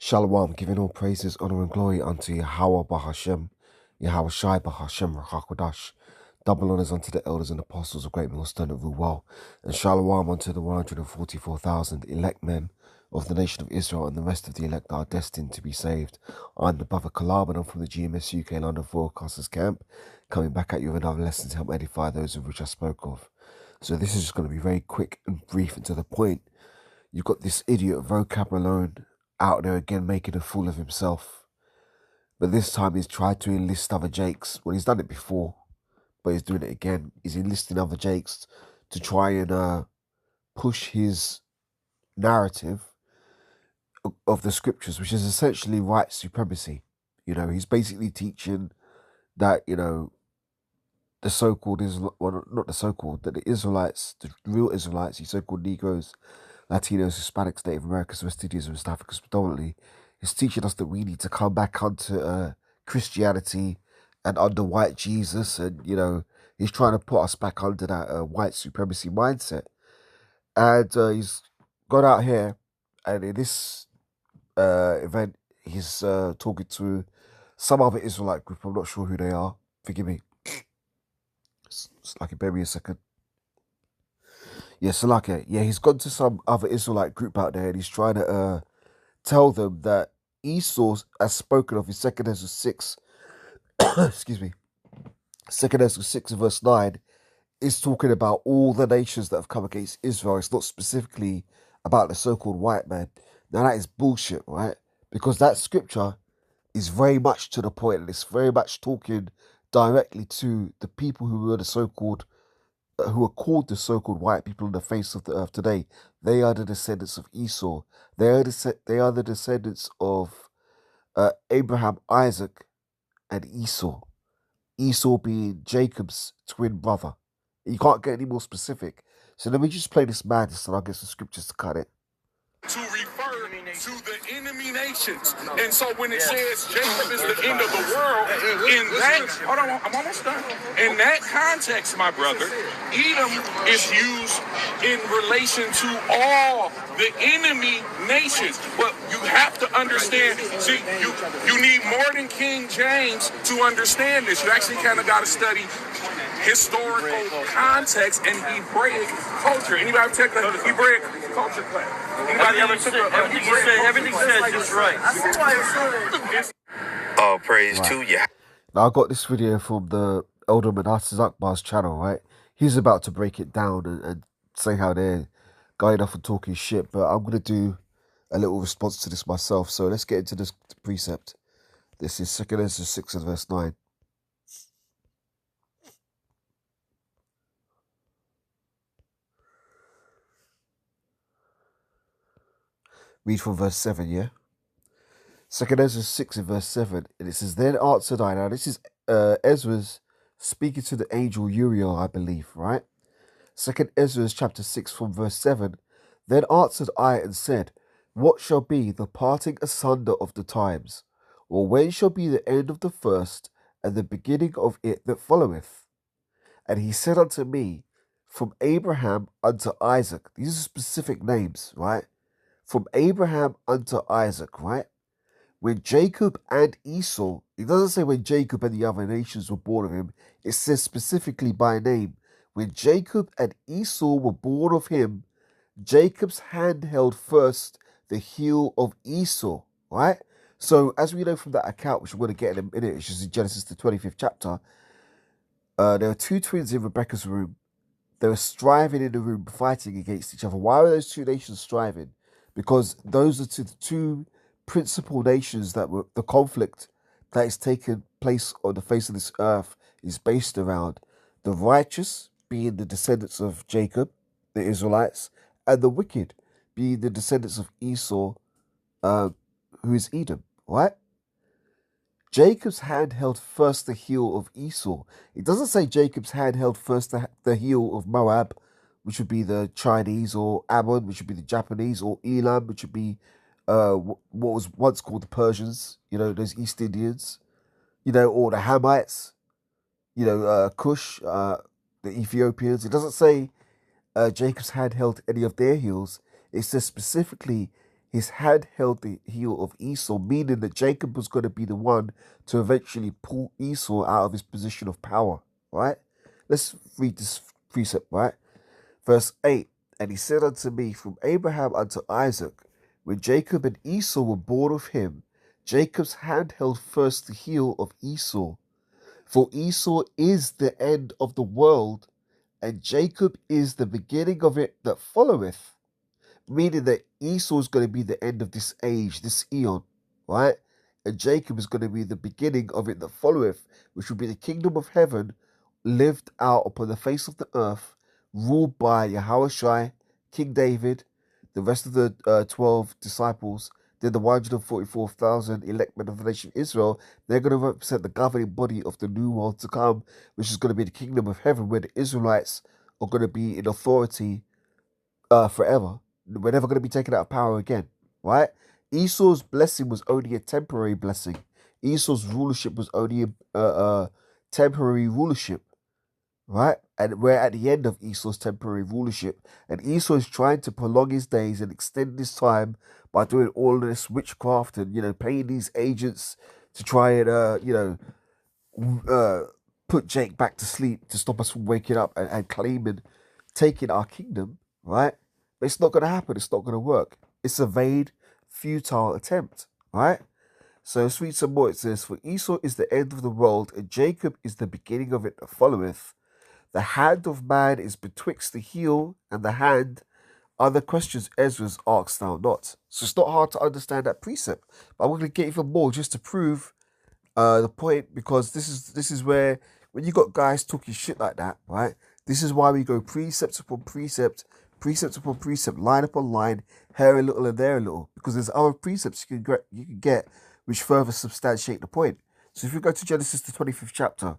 Shalom, giving all praises, honor, and glory unto Yahweh Bahashem, Yahweh Shai Bahashem, Rachakodash. Double honors unto the elders and apostles of great millstone of well, and shalom unto the 144,000 elect men of the nation of Israel and the rest of the elect that are destined to be saved. I'm the brother Kalab, and I'm from the GMS UK London Forecasters Camp, coming back at you with another lesson to help edify those of which I spoke of. So this is just going to be very quick and brief and to the point. You've got this idiot vocab alone out there again making a fool of himself. But this time he's tried to enlist other Jakes. Well, he's done it before, but he's doing it again. He's enlisting other Jakes to try and push his narrative of the scriptures, which is essentially white supremacy. You know, he's basically teaching that, you know, the so-called well, not the so-called, that the Israelites, the real Israelites, the so-called Negroes, Latinos, Hispanics, Native Americans, West Indians, West Africans predominantly, is teaching us that we need to come back onto Christianity and under white Jesus, and you know he's trying to put us back under that white supremacy mindset. And he's got out here, and in this event, he's talking to some other Israelite group. I'm not sure who they are. Forgive me. It's like, bear me a second. Yeah, Salaka. Yeah, he's gone to some other Israelite group out there, and he's trying to tell them that Esau, as spoken of in 2 Esdras 6, excuse me, 2 Esdras 6 verse 9, is talking about all the nations that have come against Israel. It's not specifically about the so-called white man. Now that is bullshit, right? Because that scripture is very much to the point, and it's very much talking directly to the people who were the so-called who are called the so-called white people on the face of the earth today. They are the descendants of Esau. They are the descendants of Abraham, Isaac, and Esau. Esau being Jacob's twin brother. You can't get any more specific. So let me just play this madness and I'll get some scriptures to cut it. To refer to the enemy nations. And so when it says Jacob is the end of the world, in that, hold on, I'm almost done. In that context, my brother, Edom is used in relation to all the enemy nations. But you have to understand, see, you need more than King James to understand this. You actually kind of got to study historical context and Hebraic culture. Anybody take a Hebraic culture class? Anybody ever took everything you said is right. All praise to you. Now I got this video from the Elder Manasseh Akbar's channel, right? He's about to break it down and say how they're going off and talking shit, but I'm going to do a little response to this myself. So let's get into this precept. This is 2 Esdras 6 and verse 9. Read from verse 7, yeah? 2 Esdras 6 and verse 7, and it says, Then answered I. Now this is Esdras speaking to the angel Uriel, I believe, right? 2 Esdras chapter 6 from verse 7, Then answered I and said, What shall be the parting asunder of the times? Or when shall be the end of the first, and the beginning of it that followeth? And he said unto me, From Abraham unto Isaac. These are specific names, right? From Abraham unto Isaac, right? When Jacob and Esau, it doesn't say when Jacob and the other nations were born of him, it says specifically by name. When Jacob and Esau were born of him, Jacob's hand held first the heel of Esau, right? So as we know from that account, which we're going to get in a minute, which is in Genesis the 25th chapter, there were two twins in Rebekah's room. They were striving in the room, fighting against each other. Why were those two nations striving? Because those are the two principal nations that were the conflict that is taking place on the face of this earth is based around the righteous being the descendants of Jacob, the Israelites, and the wicked being the descendants of Esau, who is Edom, right? Jacob's hand held first the heel of Esau. It doesn't say Jacob's hand held first the heel of Moab, which would be the Chinese, or Ammon, which would be the Japanese, or Elam, which would be what was once called the Persians, you know, those East Indians, you know, or the Hamites, you know, Cush, the Ethiopians. It doesn't say Jacob's hand held any of their heels. It says specifically his hand held the heel of Esau, meaning that Jacob was going to be the one to eventually pull Esau out of his position of power, right? Let's read this precept, right? Verse 8, and he said unto me, from Abraham unto Isaac, when Jacob and Esau were born of him, Jacob's hand held first the heel of Esau. For Esau is the end of the world, and Jacob is the beginning of it that followeth. Meaning that Esau is going to be the end of this age, this eon, right? And Jacob is going to be the beginning of it that followeth, which will be the kingdom of heaven lived out upon the face of the earth, ruled by Yahushua, King David, the rest of the 12 disciples, then the 144,000 elect men of the nation of Israel. They're going to represent the governing body of the new world to come, which is going to be the kingdom of heaven, where the Israelites are going to be in authority forever. We're never going to be taken out of power again, right? Esau's blessing was only a temporary blessing. Esau's rulership was only a temporary rulership, right? And we're at the end of Esau's temporary rulership. And Esau is trying to prolong his days and extend his time by doing all of this witchcraft and, paying these agents to try and, put Jake back to sleep to stop us from waking up and claiming, taking our kingdom, right? But it's not going to happen. It's not going to work. It's a vain, futile attempt, right? So let's read some more. It says, for Esau is the end of the world, and Jacob is the beginning of it that followeth. The hand of man is betwixt the heel and the hand. Other questions, Esdras, asked thou not. So it's not hard to understand that precept. But I'm going to get even more just to prove the point, because this is where, when you got guys talking shit like that, right? This is why we go precept upon precept, precept upon precept, line upon line, here a little and there a little, because there's other precepts you can get which further substantiate the point. So if you go to Genesis the 25th chapter,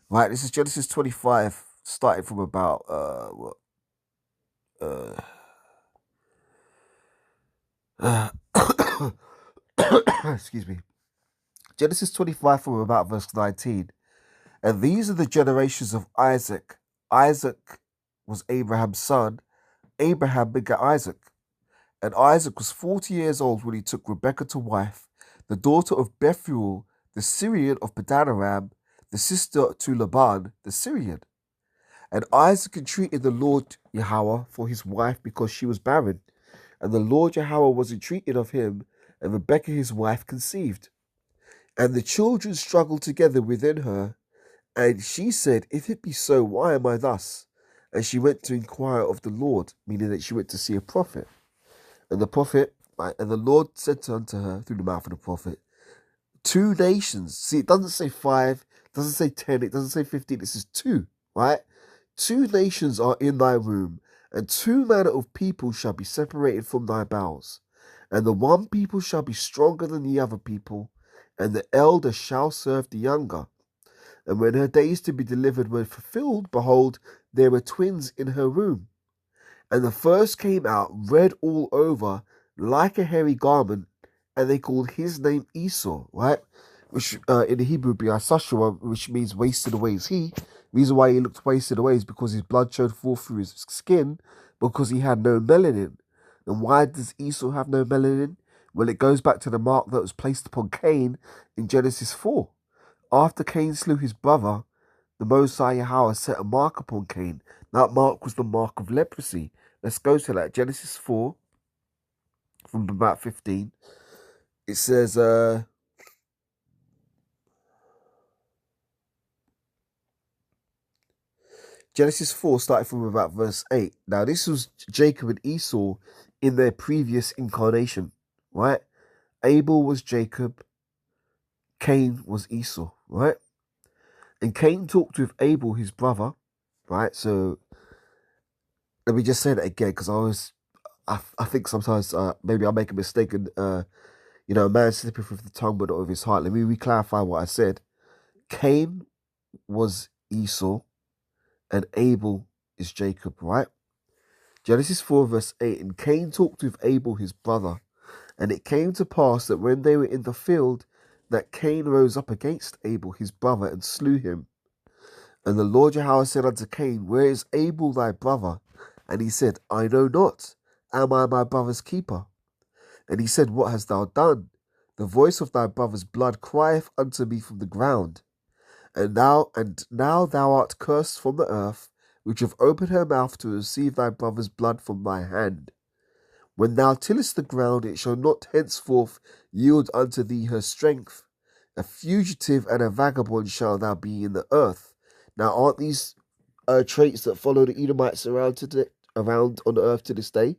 right, this is Genesis 25, starting from about excuse me, Genesis 25 from about verse 19. And these are the generations of Isaac. Isaac was Abraham's son. Abraham begat Isaac. And Isaac was 40 years old when he took Rebekah to wife, the daughter of Bethuel, the Syrian of Padanaram, the sister to Laban, the Syrian. And Isaac entreated the Lord Yahweh for his wife because she was barren. And the Lord Yahweh was entreated of him, and Rebekah his wife conceived. And the children struggled together within her, and she said, if it be so, why am I thus? And she went to inquire of the Lord, meaning that she went to see a prophet. And the prophet, and the Lord said unto her through the mouth of the prophet, 2 nations. See, it doesn't say 5, it doesn't say 10, it doesn't say 15, it says 2, right? 2 nations are in thy womb, and 2 manner of people shall be separated from thy bowels. And the one people shall be stronger than the other people, and the elder shall serve the younger. And when her days to be delivered were fulfilled, behold, there were twins in her womb. And the first came out red all over, like a hairy garment, and they called his name Esau, right? Which in the Hebrew would be Asashua, which means wasted away is he. The reason why he looked wasted away is because his blood showed forth through his skin, because he had no melanin. And why does Esau have no melanin? Well, it goes back to the mark that was placed upon Cain in Genesis 4. After Cain slew his brother, the Most High Yahweh set a mark upon Cain. That mark was the mark of leprosy. Let's go to that. Genesis 4, from about 15. It says, Genesis 4, starting from about verse 8. Now, this was Jacob and Esau in their previous incarnation, right? Abel was Jacob, Cain was Esau, right? And Cain talked with Abel, his brother, right? So, let me just say that again, because I think sometimes maybe I make a mistake and, a man slipping with the tongue but not with his heart. Let me re-clarify what I said. Cain was Esau and Abel is Jacob, right? Genesis 4 verse 8, and Cain talked with Abel his brother, and it came to pass that when they were in the field, that Cain rose up against Abel his brother and slew him. And the Lord Yahweh said unto Cain, where is Abel thy brother? And he said, I know not. Am I my brother's keeper? And he said, What hast thou done? The voice of thy brother's blood crieth unto me from the ground. And now thou art cursed from the earth, which hath opened her mouth to receive thy brother's blood from thy hand. When thou tillest the ground, it shall not henceforth yield unto thee her strength. A fugitive and a vagabond shalt thou be in the earth. Now, aren't these traits that follow the Edomites around on the earth to this day?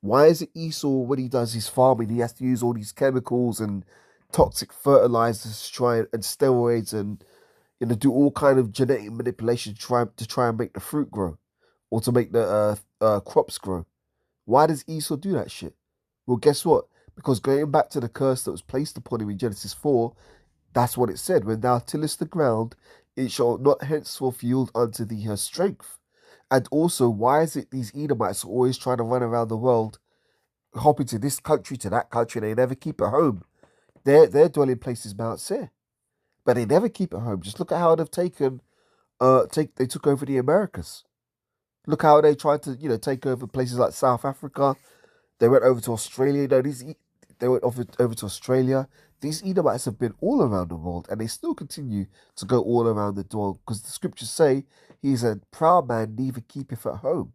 Why is it Esau, when he does his farming, he has to use all these chemicals and toxic fertilizers and steroids and do all kind of genetic manipulation to try and make the fruit grow or to make the crops grow? Why does Esau do that shit? Well, guess what? Because going back to the curse that was placed upon him in Genesis 4, that's what it said. When thou tillest the ground, it shall not henceforth yield unto thee her strength. And also, why is it these Edomites are always trying to run around the world, hopping to this country, to that country, they never keep at home? Their dwelling place is Mount Seir, but they never keep at home. Just look at how they've they took over the Americas. Look how they tried to, take over places like South Africa. They went over to Australia. They went over to Australia. These Edomites have been all around the world, and they still continue to go all around the world, because the scriptures say he's a proud man, neither keepeth at home.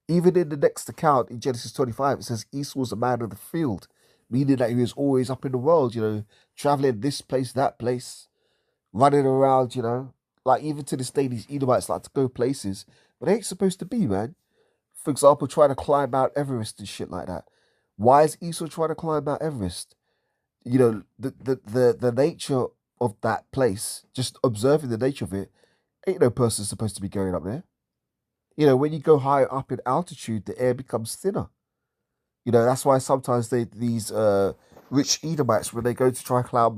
Even in the next account in Genesis 25, it says Esau was a man of the field, meaning that he was always up in the world, traveling this place, that place, running around, Like, even to this day, these Edomites like to go places, but they ain't supposed to be, man. For example, trying to climb Mount Everest and shit like that. Why is Esau trying to climb Mount Everest? The nature of that place, just observing the nature of it, ain't no person supposed to be going up there. When you go higher up in altitude, the air becomes thinner. That's why sometimes these rich Edomites, when they go to try climb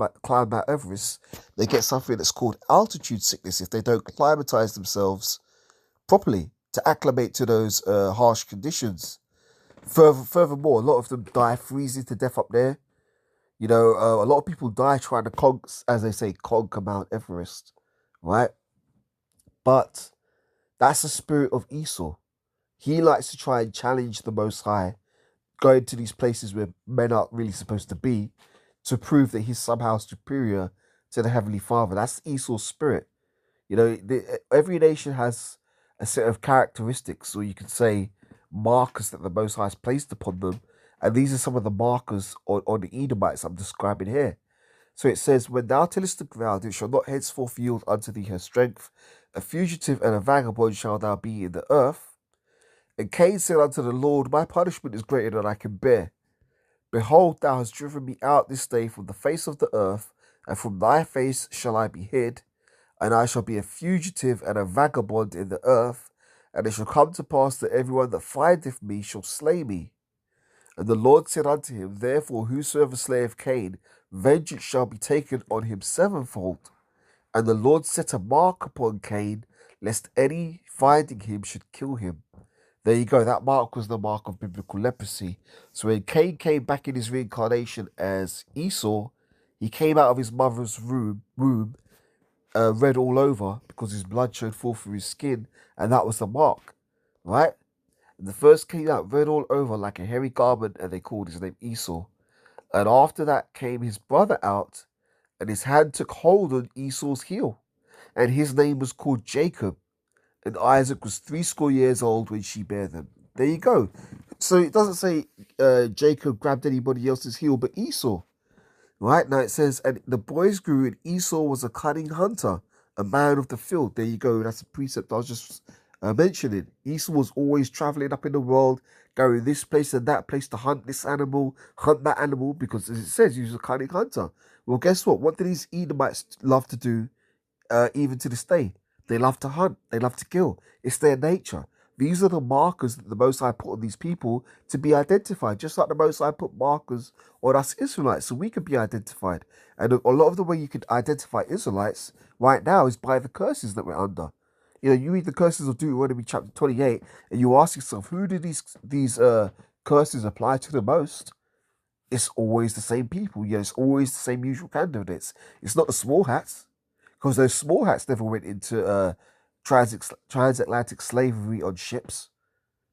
Mount Everest, they get something that's called altitude sickness if they don't climatize themselves properly to acclimate to those harsh conditions. Furthermore, a lot of them die freezing to death up there. A lot of people die trying to conquer Mount Everest, right? But that's the spirit of Esau. He likes to try and challenge the Most High, going to these places where men aren't really supposed to be, to prove that he's somehow superior to the Heavenly Father. That's Esau's spirit. Every nation has a set of characteristics, or you could say markers, that the Most High has placed upon them. And these are some of the markers on the Edomites I'm describing here. So it says, When thou tillest the ground, it shall not henceforth yield unto thee her strength. A fugitive and a vagabond shalt thou be in the earth. And Cain said unto the Lord, My punishment is greater than I can bear. Behold, thou hast driven me out this day from the face of the earth, and from thy face shall I be hid. And I shall be a fugitive and a vagabond in the earth. And it shall come to pass that everyone that findeth me shall slay me. And the Lord said unto him, Therefore whosoever slayeth Cain, vengeance shall be taken on him sevenfold. And the Lord set a mark upon Cain, lest any finding him should kill him. There you go. That mark was the mark of biblical leprosy. So when Cain came back in his reincarnation as Esau, he came out of his mother's womb, red all over, because his blood showed forth through his skin, and that was the mark, right? And the first came out red all over like a hairy garment, and they called his name Esau. And after that came his brother out, and his hand took hold on Esau's heel, and his name was called Jacob. And Isaac was 80 years old when she bare them. There you go. So it doesn't say Jacob grabbed anybody else's heel but Esau. Right? Now it says, And the boys grew, and Esau was a cunning hunter, a man of the field. There you go. That's a precept I was just mentioning. Esau was always traveling up in the world, going this place and that place to hunt this animal, hunt that animal, because as it says, he was a cunning hunter. Well, guess what? What do these Edomites love to do even to this day? They love to hunt. They love to kill. It's their nature. These are the markers that the Most High put on these people to be identified, just like the Most High put markers on us Israelites so we could be identified. And a lot of the way you could identify Israelites right now is by the curses that we're under. You read the curses of Deuteronomy chapter 28, and you ask yourself, who do these curses apply to the most? It's always the same people. It's always the same usual candidates. It's not the small hats, because those small hats never went into transatlantic slavery on ships,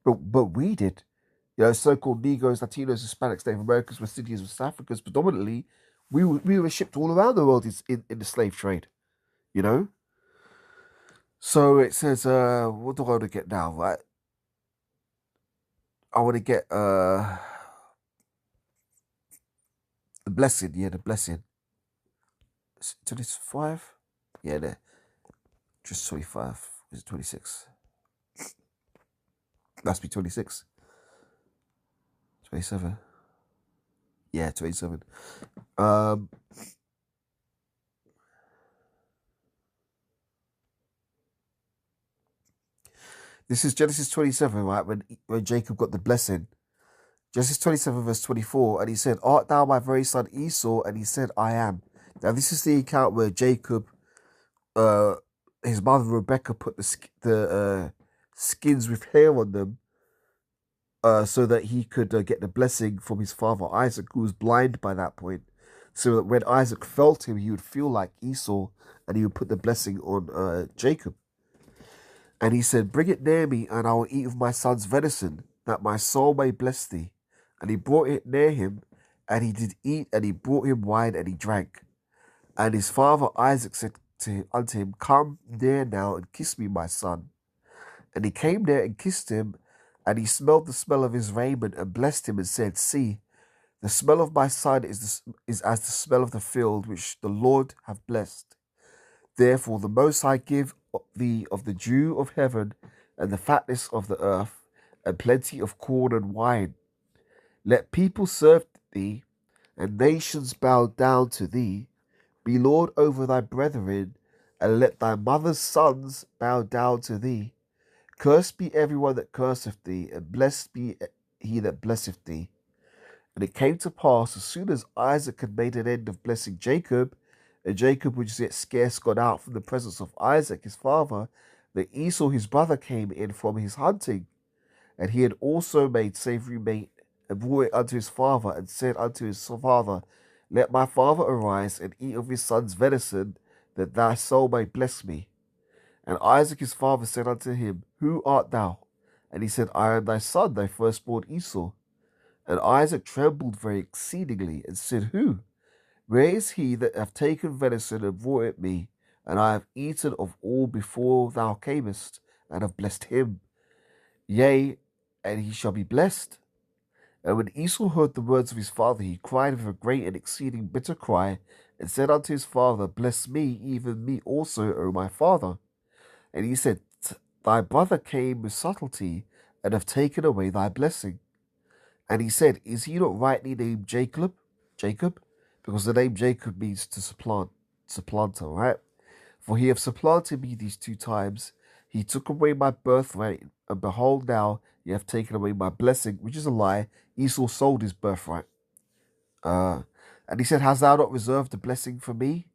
but we did. so-called Negroes, Latinos, Hispanics, Native Americans, West Indians, West Africans, predominantly, we were shipped all around the world in the slave trade, you know? So it says, what do I want to get now, right? I want to get the blessing, the blessing. 25? Yeah, there. Just 25. Is it 26? Must be 26. 27. Yeah, 27. This is Genesis 27, right? When Jacob got the blessing. Genesis 27, verse 24. And he said, Art thou my very son Esau? And he said, I am. Now, this is the account where Jacob, his mother Rebecca, put the skins with hair on them so that he could get the blessing from his father Isaac, who was blind by that point. So that when Isaac felt him, he would feel like Esau, and he would put the blessing on Jacob. And he said, Bring it near me, and I will eat of my son's venison, that my soul may bless thee. And he brought it near him, and he did eat, and he brought him wine, and he drank. And his father Isaac said unto him, Come near now, and kiss me, my son. And he came near and kissed him, and he smelled the smell of his raiment, and blessed him, and said, See, the smell of my son is as the smell of the field which the Lord hath blessed. Therefore the Most High give thee of the dew of heaven, and the fatness of the earth, and plenty of corn and wine. Let people serve thee, and nations bow down to thee. Be Lord over thy brethren, and let thy mother's sons bow down to thee. Cursed be everyone that curseth thee, and blessed be he that blesseth thee. And it came to pass, as soon as Isaac had made an end of blessing Jacob, and Jacob was yet scarce gone out from the presence of Isaac his father, that Esau his brother came in from his hunting. And he had also made savory meat, and brought it unto his father, and said unto his father, Let my father arise, and eat of his son's venison, that thy soul may bless me. And Isaac his father said unto him, Who art thou? And he said, I am thy son, thy firstborn Esau. And Isaac trembled very exceedingly, and said, Who? Where is he that hath taken venison and brought it me? And I have eaten of all before thou camest, and have blessed him. Yea, and he shall be blessed. And when Esau heard the words of his father, he cried with a great and exceeding bitter cry, and said unto his father, Bless me, even me also, O my father. And he said, Thy brother came with subtlety, and have taken away thy blessing. And he said, Is he not rightly named Jacob? Because the name Jacob means to supplanter, right? For he hath supplanted me these 2 times. He took away my birthright, and behold, now he hath taken away my blessing, which is a lie. Esau sold his birthright. And he said, Hast thou not reserved the blessing for me?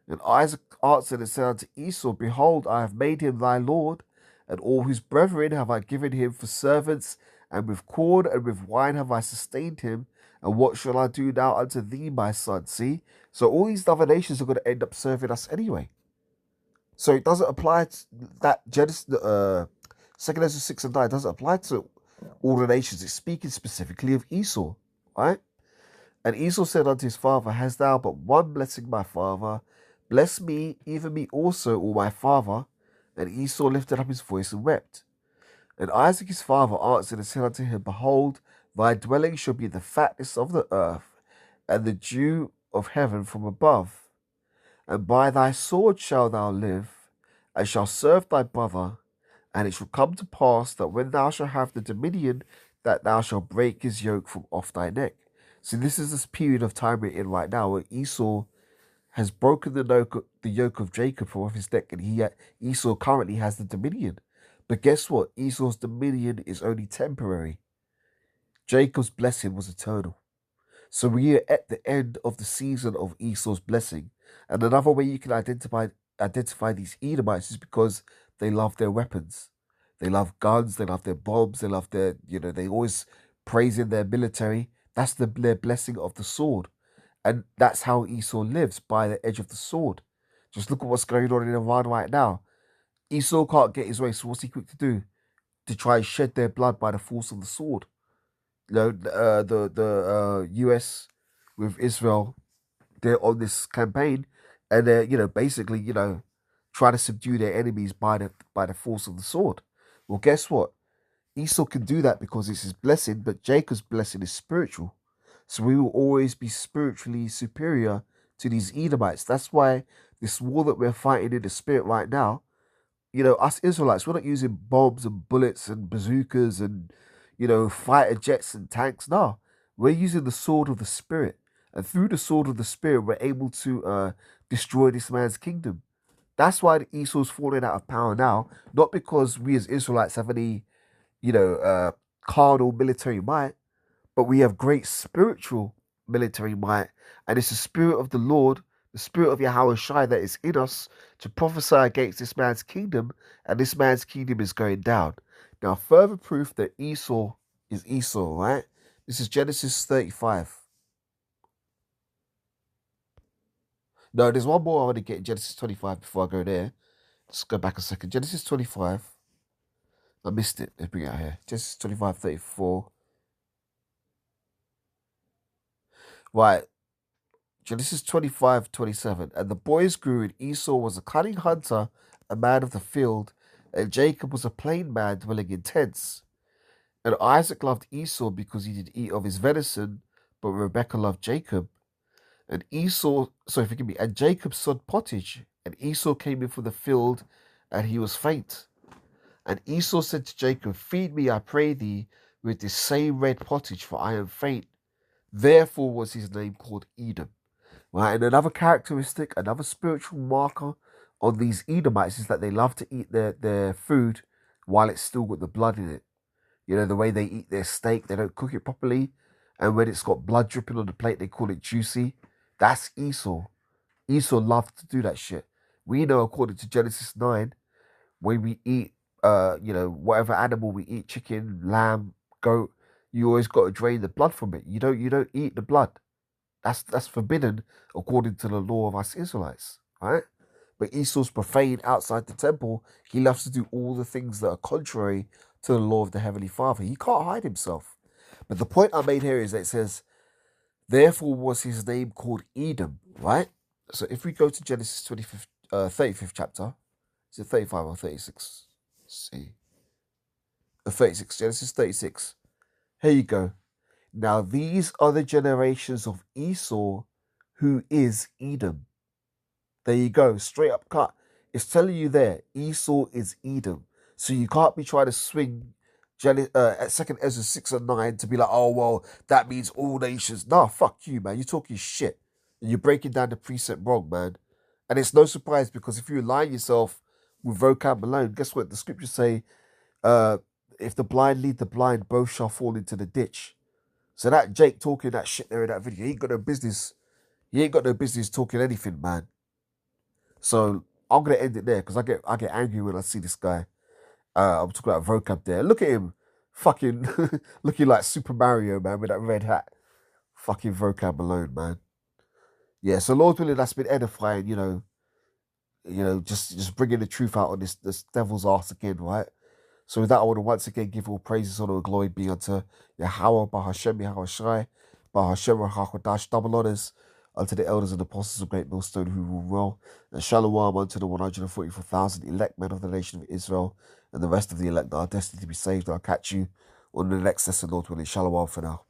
And Isaac answered and said unto Esau, Behold, I have made him thy lord, and all his brethren have I given him for servants, and with corn and with wine have I sustained him. And what shall I do now unto thee, my son? See? So all these other nations are going to end up serving us anyway. So it doesn't apply to that Genesis, 2 Ezra 6 and 9 doesn't apply to all the nations. It's speaking specifically of Esau, right? And Esau said unto his father, Hast thou but one blessing, my father? Bless me, even me also, O my father. And Esau lifted up his voice and wept. And Isaac his father answered and said unto him, Behold, thy dwelling shall be the fatness of the earth, and the dew of heaven from above. And by thy sword shalt thou live, and shalt serve thy brother. And it shall come to pass that when thou shalt have the dominion, that thou shalt break his yoke from off thy neck. So this is this period of time we're in right now, where Esau has broken the yoke of Jacob from off his neck, and Esau currently has the dominion. But guess what? Esau's dominion is only temporary. Jacob's blessing was eternal. So we are at the end of the season of Esau's blessing. And another way you can identify these Edomites is because they love their weapons. They love guns, they love their bombs, they love their, they always praise in their military. That's their blessing of the sword. And that's how Esau lives, by the edge of the sword. Just look at what's going on in Iran right now. Esau can't get his way, so what's he quick to do? To try and shed their blood by the force of the sword. the US with Israel, they're on this campaign, and they're basically trying to subdue their enemies by the force of the sword. Well, guess what? Esau can do that because it's his blessing, but Jacob's blessing is spiritual. So we will always be spiritually superior to these Edomites. That's why this war that we're fighting in the spirit right now, us Israelites, we're not using bombs and bullets and bazookas and, fighter jets and tanks. No, we're using the sword of the spirit. And through the sword of the spirit, we're able to destroy this man's kingdom. That's why the Esau's falling out of power now, not because we as Israelites have any, you know, uh, carnal military might, but we have great spiritual military might. And it's the spirit of the Lord, the spirit of Yahweh Shai that is in us to prophesy against this man's kingdom, and this man's kingdom is going down. Now, further proof that Esau is Esau, right? This is Genesis 35. No, there's one more I want to get in Genesis 25 before I go there. Let's go back a second. Genesis 25. I missed it. Let's bring it out here. Genesis 25:34. Right. Genesis 25:27. And the boys grew, and Esau was a cunning hunter, a man of the field, and Jacob was a plain man dwelling in tents. And Isaac loved Esau because he did eat of his venison, but Rebekah loved Jacob. And forgive me, and Jacob sowed pottage, and Esau came in from the field, and he was faint. And Esau said to Jacob, feed me, I pray thee, with this same red pottage, for I am faint. Therefore was his name called Edom. Right, and another characteristic, another spiritual marker on these Edomites is that they love to eat their food while it's still got the blood in it. The way they eat their steak, they don't cook it properly. And when it's got blood dripping on the plate, they call it juicy. That's Esau. Esau loved to do that shit. We know, according to Genesis 9, when we eat, whatever animal we eat, chicken, lamb, goat, you always got to drain the blood from it. You don't eat the blood. That's forbidden according to the law of us Israelites, right? But Esau's profane outside the temple. He loves to do all the things that are contrary to the law of the Heavenly Father. He can't hide himself. But the point I made here is that it says, therefore was his name called Edom, right? So if we go to Genesis 35th chapter, is it 35 or 36? Let's see. 36, Genesis 36. Here you go. Now these are the generations of Esau, who is Edom. There you go, straight up cut. It's telling you there, Esau is Edom. So you can't be trying to swing at 2nd Ezra 6 and 9 to be like, oh, well, that means all nations. Nah, fuck you, man. You're talking shit. And you're breaking down the precept wrong, man. And it's no surprise, because if you align yourself with vocab alone, guess what? The scriptures say, if the blind lead the blind, both shall fall into the ditch. So that Jake talking that shit there in that video, he ain't got no business. He ain't got no business talking anything, man. So I'm gonna end it there, because I get angry when I see this guy. I'm talking about vocab there. Look at him, fucking looking like Super Mario, man, with that red hat. Fucking vocab alone, man. Yeah. So Lord willing, that's been edifying. Just bringing the truth out on this devil's ass again, right? So with that, I want to once again give all praises, honor, and glory be unto Yahweh, Bahashem, Yahweh Shai, Bahashem, Rachakodash, double honors unto the elders and apostles of Great Millstone who rule well, and Shalom unto the 144,000 elect men of the nation of Israel, and the rest of the elect that are destined to be saved. I'll catch you on the next lesson, Lord willing. Shalom for now.